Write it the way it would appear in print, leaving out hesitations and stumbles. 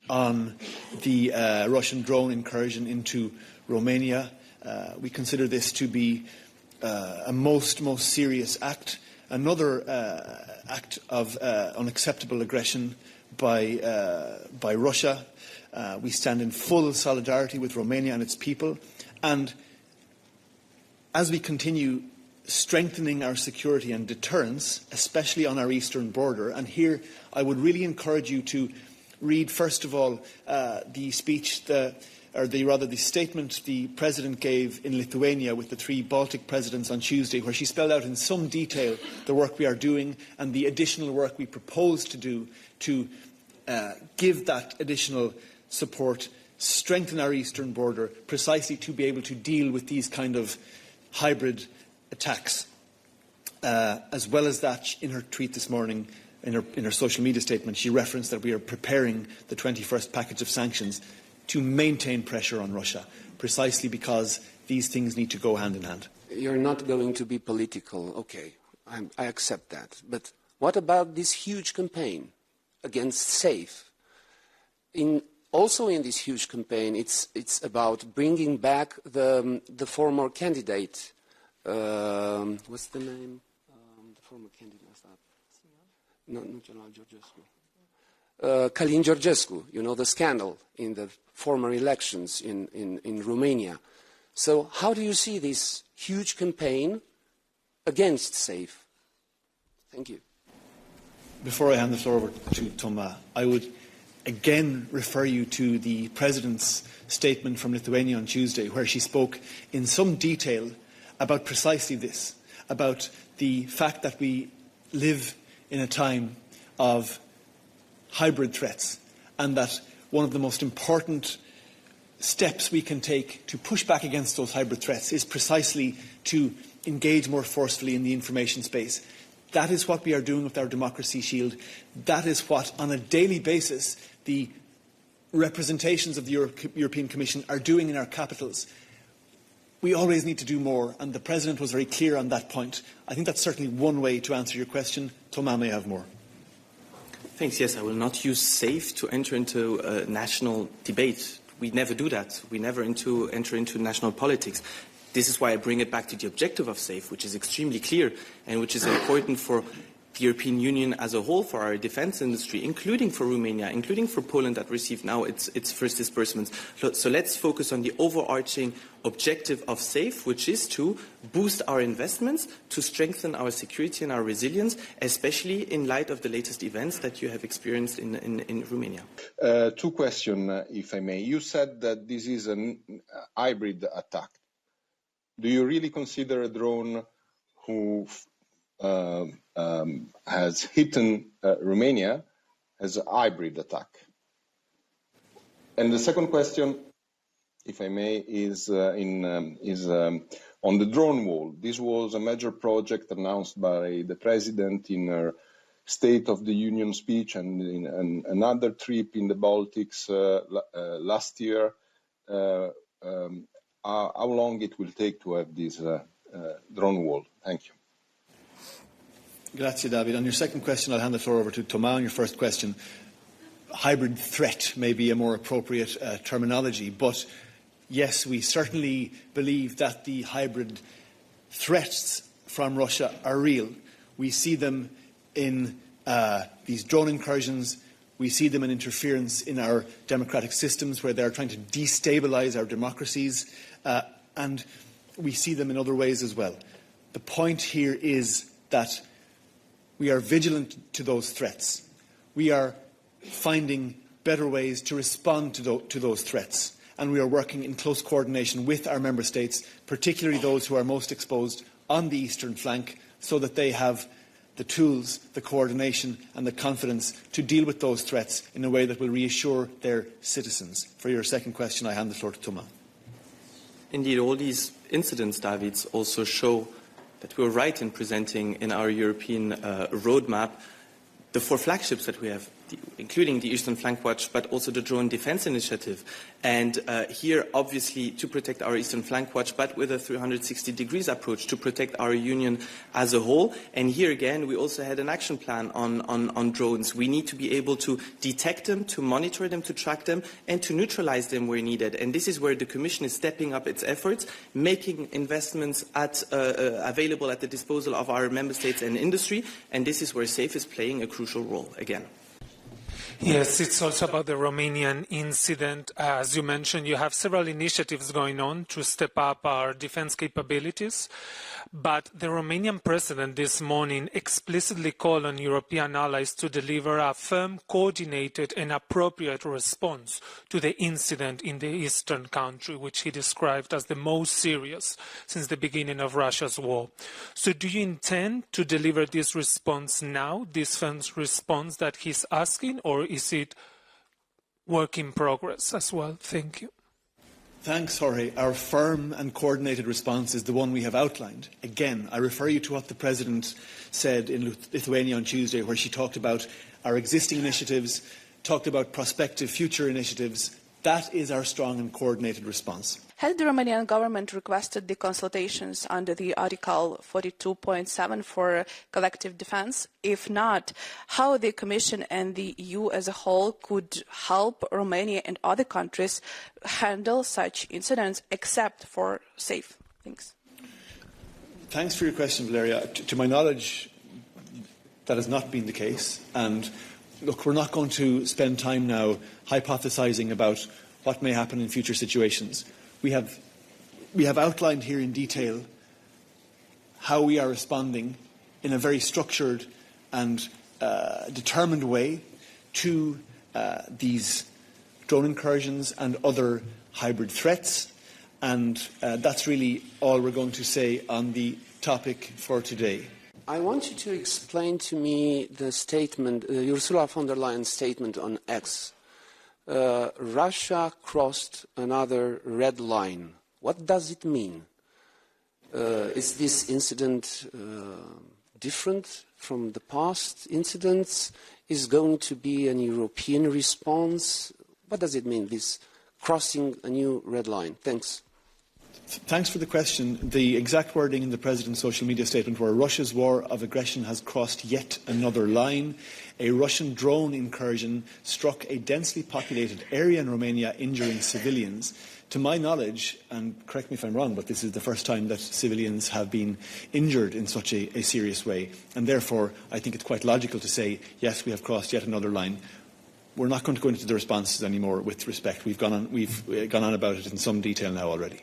on the Russian drone incursion into Romania. We consider this to be a most serious act, another act of unacceptable aggression by Russia. We stand in full solidarity with Romania and its people, and as we continue strengthening our security and deterrence, especially on our eastern border, and here I would really encourage you to read, first of all, the speech, the statement the President gave in Lithuania with the 3 Baltic presidents on Tuesday, where she spelled out in some detail the work we are doing and the additional work we propose to do to give that additional support, strengthen our eastern border, precisely to be able to deal with these kind of hybrid attacks. As well as that, in her tweet this morning, in her social media statement, she referenced that we are preparing the 21st package of sanctions to maintain pressure on Russia, precisely because these things need to go hand in hand. You're not going to be political, okay, I accept that. But what about this huge campaign against SAFE? Also in this huge campaign, it's about bringing back the former candidate. What's the name? The former candidate. No, not Georgescu. Călin Georgescu, you know, the scandal in the former elections in Romania. So how do you see this huge campaign against SAFE? Thank you. Before I hand the floor over to Thomas, I would again refer you to the President's statement from Lithuania on Tuesday, where she spoke in some detail about precisely this, about the fact that we live in a time of hybrid threats, and that one of the most important steps we can take to push back against those hybrid threats is precisely to engage more forcefully in the information space. That is what we are doing with our Democracy Shield. That is what, on a daily basis, the representations of the European Commission are doing in our capitals. We always need to do more, and the President was very clear on that point. I think that's certainly one way to answer your question. Thomas may have more. Thanks. Yes, I will not use SAFE to enter into a national debate. We never do that. We never enter into national politics. This is why I bring it back to the objective of SAFE, which is extremely clear and which is important for the European Union as a whole, for our defence industry, including for Romania, including for Poland that received now its first disbursements. So let's focus on the overarching objective of SAFE, which is to boost our investments, to strengthen our security and our resilience, especially in light of the latest events that you have experienced in Romania. 2 questions, if I may. You said that this is a hybrid attack. Do you really consider a drone who has hit Romania as a hybrid attack? And the second question, if I may, is on the drone wall. This was a major project announced by the President in her State of the Union speech and in another trip in the Baltics last year. How long it will take to have this drone wall? Thank you. Grazie, David. On your second question, I'll hand the floor over to Thomas. On your first question, hybrid threat may be a more appropriate terminology, but yes, we certainly believe that the hybrid threats from Russia are real. We see them in these drone incursions. We see them in interference in our democratic systems, where they are trying to destabilise our democracies, and we see them in other ways as well. The point here is that we are vigilant to those threats. We are finding better ways to respond to those threats, and we are working in close coordination with our member states, particularly those who are most exposed on the eastern flank, so that they have the tools, the coordination and the confidence to deal with those threats in a way that will reassure their citizens. For your second question, I hand the floor to Thomas. Indeed, all these incidents, David, also show that we were right in presenting in our European roadmap the 4 flagships that we have including the Eastern Flank Watch, but also the Drone Defense Initiative. And here, obviously, to protect our Eastern Flank Watch, but with a 360 degrees approach to protect our union as a whole. And here again, we also had an action plan on drones. We need to be able to detect them, to monitor them, to track them, and to neutralize them where needed. And this is where the Commission is stepping up its efforts, making investments available at the disposal of our member states and industry. And this is where SAFE is playing a crucial role again. Yes, it's also about the Romanian incident. As you mentioned, you have several initiatives going on to step up our defense capabilities. But the Romanian president this morning explicitly called on European allies to deliver a firm, coordinated and appropriate response to the incident in the eastern country, which he described as the most serious since the beginning of Russia's war. So do you intend to deliver this response now, this firm response that he's asking, or is it work in progress as well? Thank you. Thanks, Jorge. Our firm and coordinated response is the one we have outlined. Again, I refer you to what the President said in Lithuania on Tuesday, where she talked about our existing initiatives, talked about prospective future initiatives. That is our strong and coordinated response. Has the Romanian government requested the consultations under the Article 42.7 for collective defence? If not, how the Commission and the EU as a whole could help Romania and other countries handle such incidents, except for SAFE? Thanks. Thanks for your question, Valeria. To my knowledge, that has not been the case. And look, we're not going to spend time now hypothesising about what may happen in future situations. We have outlined here in detail how we are responding in a very structured and determined way to these drone incursions and other hybrid threats. And that's really all we're going to say on the topic for today. I want you to explain to me the statement, Ursula von der Leyen's statement on X. Russia crossed another red line. What does it mean? Is this incident different from the past incidents? Is going to be an European response? What does it mean, this crossing a new red line? Thanks. Thanks for the question. The exact wording in the President's social media statement were Russia's war of aggression has crossed yet another line. A Russian drone incursion struck a densely populated area in Romania, injuring civilians. To my knowledge, and correct me if I'm wrong, but this is the first time that civilians have been injured in such a serious way. And therefore, I think it's quite logical to say, yes, we have crossed yet another line. We're not going to go into the responses anymore with respect. We've gone on about it in some detail now already.